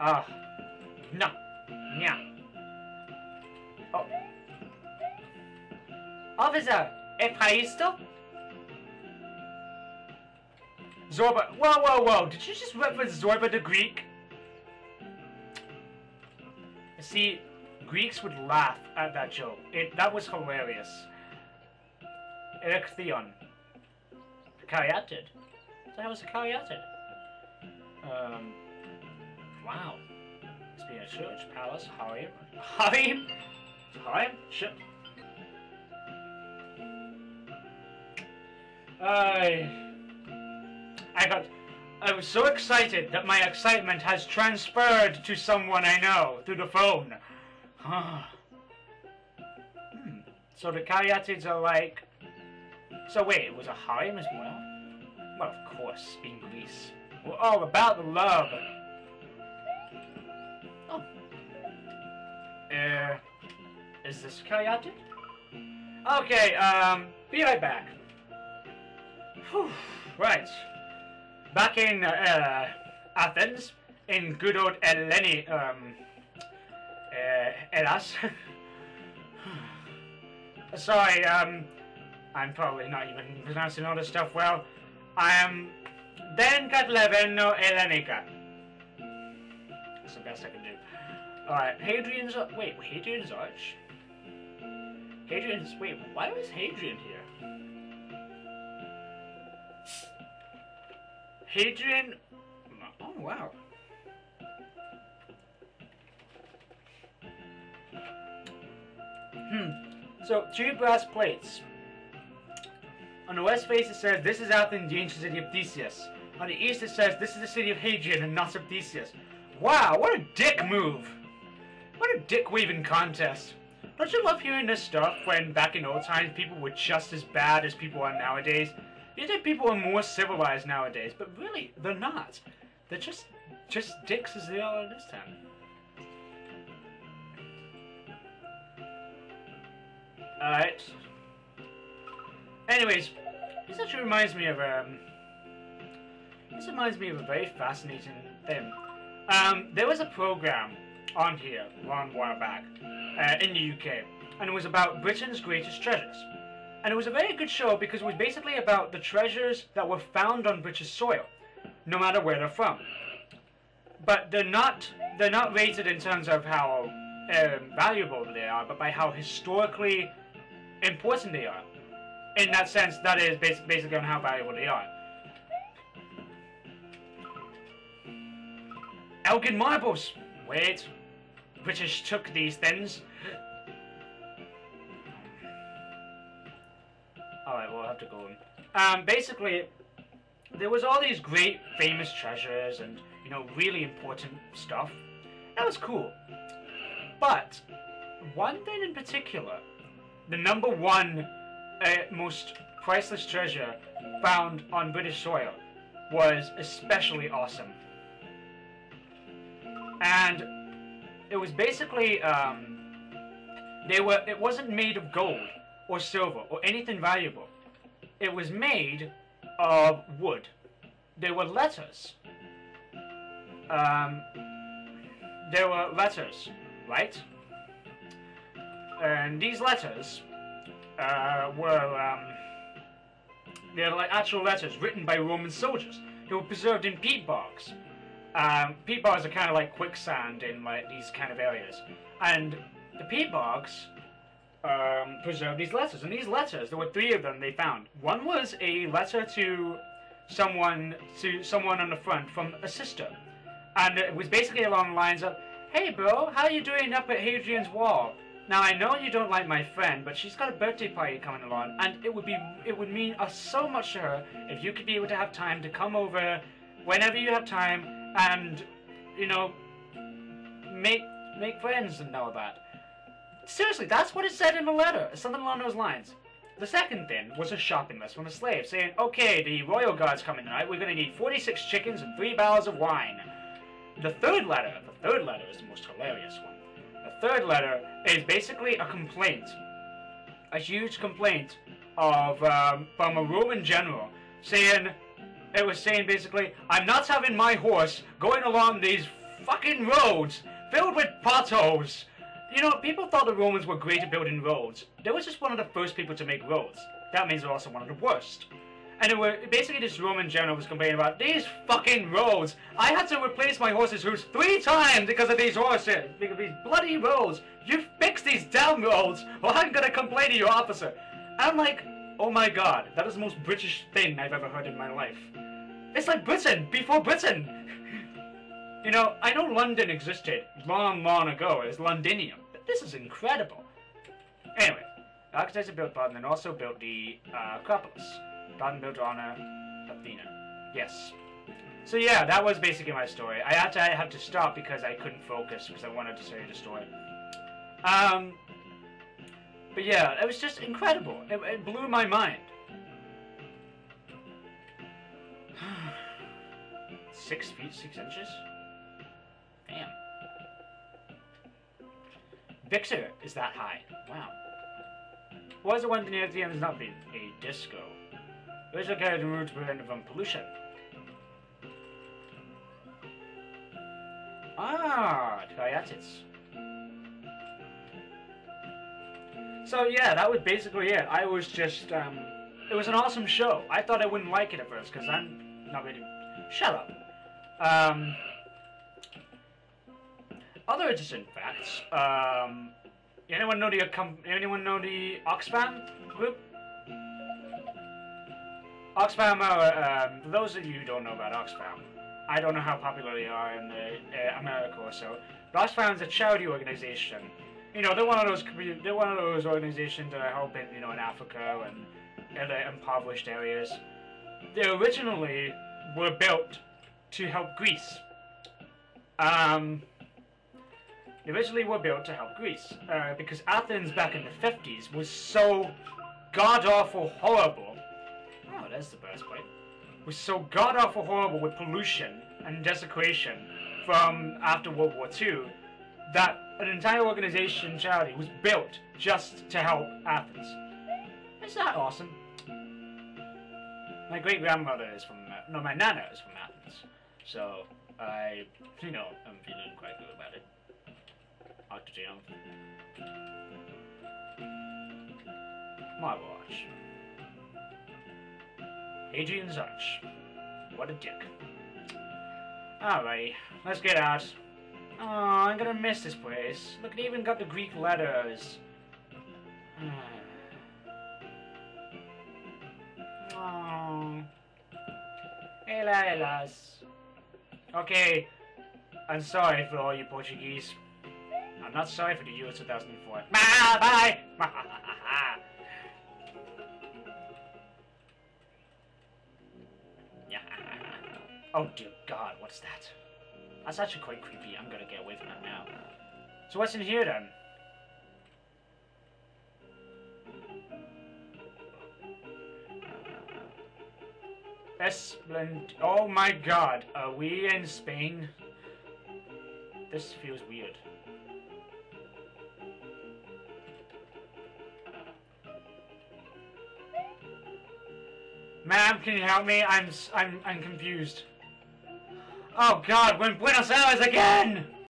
No. Yeah. Oh. Officer, Epaisto? Zorba. Whoa, whoa, whoa. Did you just reference Zorba the Greek? See, Greeks would laugh at that joke. That was hilarious. Erechtheon. Caryatid. What the hell is a caryatid? Wow. Must be a church, palace, harem. Harem? Harem? Shit. I was so excited that my excitement has transferred to someone I know through the phone. So the caryatids are like... So wait, it was a harem as well? Well, of course, in Greece. We're all about the love. Oh. Is this caryatid? Okay, be right back. Whew, right. Back in, Athens, in good old Hellas. Sorry, I'm probably not even pronouncing all this stuff well. I am Den Katleveno Hellenica. That's the best I can do. Alright, Hadrian's... Wait, Hadrian's Arch? Hadrian's... Wait, why was Hadrian here? Hadrian... Oh, wow. So, 2 brass plates. On the west face it says, this is Athens, the ancient city of Theseus. On the east it says, this is the city of Hadrian and not of Theseus. Wow, what a dick move! What a dick-waving contest. Don't you love hearing this stuff when back in old times people were just as bad as people are nowadays? You think people are more civilized nowadays, but really, they're not. They're just dicks as they are this time. Alright. Anyways, this actually reminds me of a very fascinating thing. There was a program on here a long while back in the UK, and it was about Britain's greatest treasures. And it was a very good show because it was basically about the treasures that were found on British soil, no matter where they're from. But they're not rated in terms of how valuable they are, but by how historically important they are. In that sense, that is basically on how valuable they are. Elgin marbles! Wait. British took these things. Alright, we'll have to go on. Basically, there was all these great famous treasures and, you know, really important stuff. That was cool. But, one thing in particular, the number one most priceless treasure found on British soil was especially awesome. And it was basically, it wasn't made of gold or silver or anything valuable. It was made of wood. They were letters. There were letters, right? And these letters they're like actual letters written by Roman soldiers. They were preserved in peat bogs. Peat bogs are kind of like quicksand in like these kind of areas. And the peat bogs preserved these letters. And these letters, there were 3 of them they found. One was a letter to someone on the front from a sister. And it was basically along the lines of, "Hey bro, how you doing up at Hadrian's Wall? Now I know you don't like my friend, but she's got a birthday party coming along, and it would mean so much to her if you could be able to have time to come over whenever you have time and, you know, make friends and all that." Seriously, that's what it said in the letter. Something along those lines. The second thing was a shopping list from a slave saying, "Okay, the royal guard's coming tonight. We're going to need 46 chickens and 3 barrels of wine." The third letter is the most hilarious one. The third letter is basically a complaint, a huge complaint of from a Roman general saying, basically, "I'm not having my horse going along these fucking roads filled with potholes. You know, people thought the Romans were great at building roads. They were just one of the first people to make roads. That means they're also one of the worst. And it were basically this Roman general was complaining about these fucking roads. I had to replace my horse's hooves 3 times because of these horses, because of these bloody roads. You fix these damn roads, or I'm gonna complain to your officer. And I'm like, oh my god, that is the most British thing I've ever heard in my life. It's like Britain before Britain. You know, I know London existed long, long ago as Londinium, but this is incredible. Anyway, the architects that built Barton and also built the Acropolis. Barton built to honor Athena. Yes. So yeah, that was basically my story. I had to stop because I couldn't focus because I wanted to tell you the story. But yeah, it was just incredible. It blew my mind. 6 feet, 6 inches? Damn. Victor is that high. Wow. Why is the one near the end has not been a disco? Where's the guy in the route to prevent from pollution? Ah, Triatids. So yeah, that was basically it. I was just, it was an awesome show. I thought I wouldn't like it at first, because I'm not really... Shut up. Other interesting facts, anyone know the Oxfam group? Oxfam are, for those of you who don't know about Oxfam, I don't know how popular they are in America or so, but Oxfam is a charity organization. You know, they're one of those organizations that are helping, you know, in Africa and other impoverished areas. They originally were built to help Greece. They originally were built to help Greece because Athens back in the 50s was so god-awful horrible. Oh, there's the burst plate. Was so god-awful horrible with pollution and desecration from after World War II that an entire organization charity was built just to help Athens. Isn't that awesome? My great-grandmother is from, no, my nana is from Athens. So, I'm feeling quite good about it. Octogen. My watch. Hadrian's Arch. What a dick. Alrighty, let's get out. Oh, I'm gonna miss this place. Look, it even got the Greek letters. Oh. Hélas. Okay, I'm sorry for all you Portuguese. I'm not sorry for the year 2004. Bye! Yeah. Oh dear God, what's that? That's actually quite creepy. I'm gonna get away from that now. So what's in here then? Oh my God, are we in Spain? This feels weird. Ma'am, can you help me? I'm confused. Oh God, we're in Buenos Aires again!